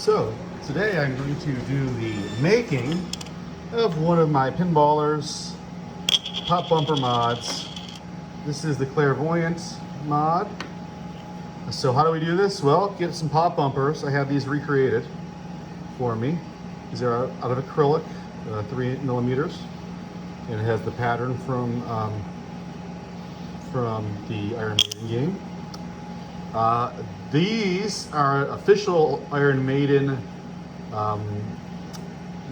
So today I'm going to do the making of one of my Pinballers pop bumper mods. This is the Clairvoyant mod. So how do we do this? Well, get some pop bumpers. I have these recreated for me. These are out of acrylic, 3 millimeters, and it has the pattern from the Iron Maiden game. These are official Iron Maiden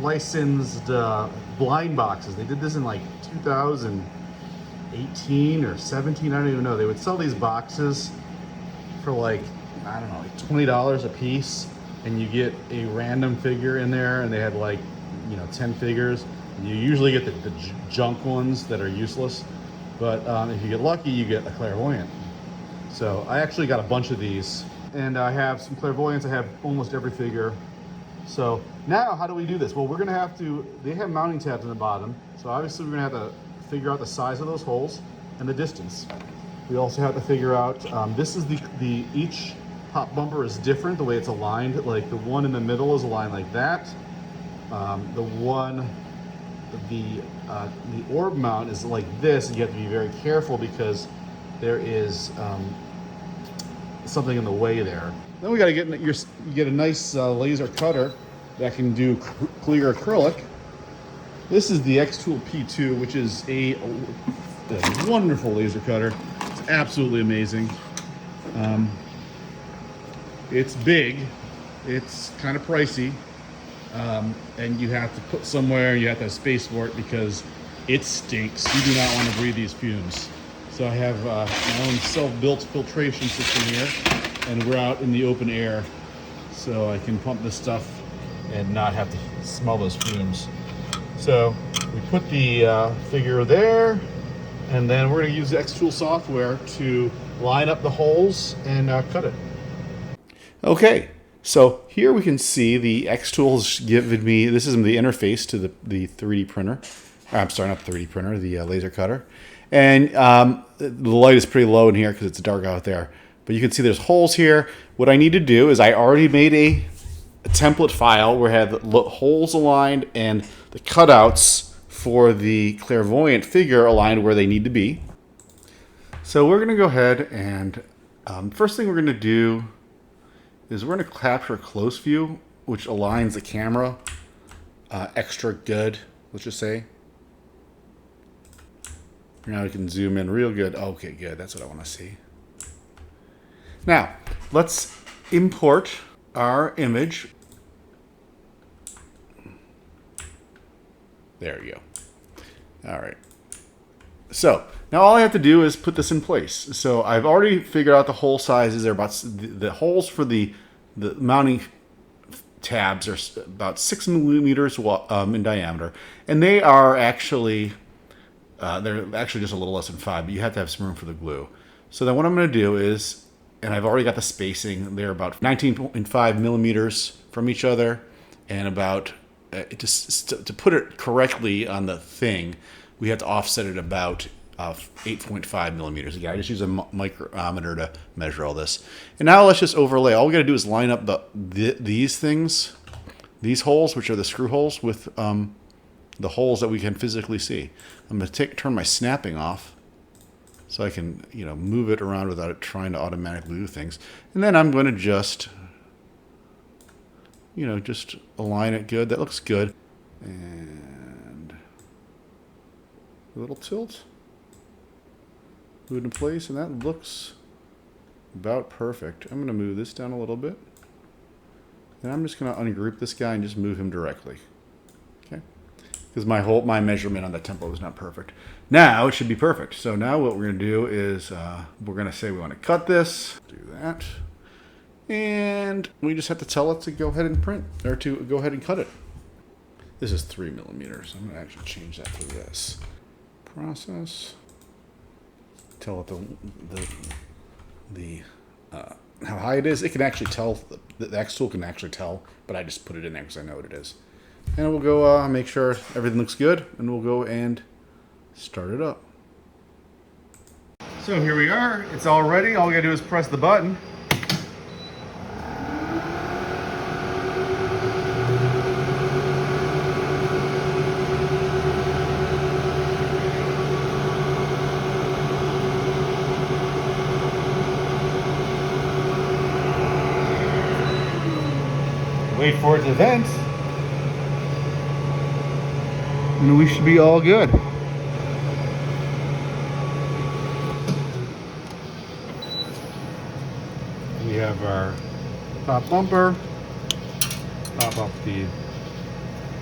licensed blind boxes. They did this in like 2018 or 17, I don't even know. They would sell these boxes for like, I don't know, like $20 a piece, and you get a random figure in there, and they had like, 10 figures. And you usually get the junk ones that are useless, but if you get lucky, you get a Clairvoyant. So I actually got a bunch of these, and I have some Clairvoyants. I have almost every figure. So now how do we do this? Well, we're gonna have to, they have mounting tabs in the bottom. So obviously we're gonna have to figure out the size of those holes and the distance. We also have to figure out, this is each pop bumper is different, the way it's aligned. Like the one in the middle is aligned like that. The orb mount is like this, and you have to be very careful because there is something in the way there. Then we got to get a nice laser cutter that can do clear acrylic. This is the X-Tool P2, which is a wonderful laser cutter. It's absolutely amazing. It's big, it's kind of pricey, and you have to put somewhere, you have to have space for it because it stinks. You do not want to breathe these fumes. So I have my own self-built filtration system here, and we're out in the open air, so I can pump this stuff and not have to smell those fumes. So we put the figure there, and then we're going to use the X-Tool software to line up the holes and cut it. Okay, so here we can see the X-Tool's given me, this is the interface to the 3D printer. I'm sorry, not the 3D printer, the laser cutter. And the light is pretty low in here because it's dark out there. But you can see there's holes here. What I need to do is I already made a template file where I had the holes aligned and the cutouts for the Clairvoyant figure aligned where they need to be. So we're going to go ahead and first thing we're going to do is we're going to capture close view, which aligns the camera extra good, let's just say. Now we can zoom in real good. Okay, good. That's what I want to see. Now, let's import our image. There we go. All right. So, now all I have to do is put this in place. So, I've already figured out the hole sizes. They're about, the holes for the mounting tabs are about 6 millimeters in diameter. And they are actually... they're actually just a little less than 5, but you have to have some room for the glue. So then what I'm going to do is, and I've already got the spacing, they're about 19.5 millimeters from each other, and about, to put it correctly on the thing, we have to offset it about 8.5 millimeters. Again, I just use a micrometer to measure all this. And now let's just overlay. All we got to do is line up these things, these holes, which are the screw holes, with the holes that we can physically see. I'm going to turn my snapping off so I can, move it around without it trying to automatically do things. And then I'm going to just, just align it good. That looks good. And a little tilt. Move it in place, and that looks about perfect. I'm going to move this down a little bit. And I'm just going to ungroup this guy and just move him directly. Because my measurement on the template was not perfect. Now it should be perfect. So now what we're going to do is we're going to say we want to cut this. Do that. And we just have to tell it to go ahead and print, or to go ahead and cut it. This is 3 millimeters. I'm going to actually change that to this. Process. Tell it how high it is. It can actually tell, the X-Tool can actually tell, but I just put it in there because I know what it is. And we'll go make sure everything looks good, and we'll go and start it up. So here we are. It's all ready. All we gotta do is press the button. wait for it to vent, and we should be all good. We have our top bumper, pop off the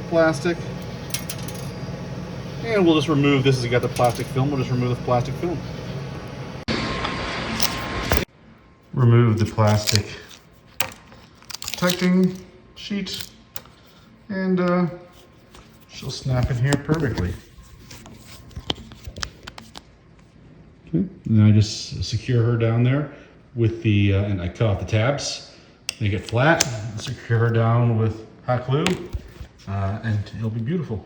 plastic, and we'll just remove, this has got the plastic film, we'll just remove the plastic film. Remove the plastic protecting sheet, and she'll snap in here perfectly. Okay, and then I just secure her down there with the, and I cut off the tabs, make it flat, secure her down with hot glue, and it'll be beautiful.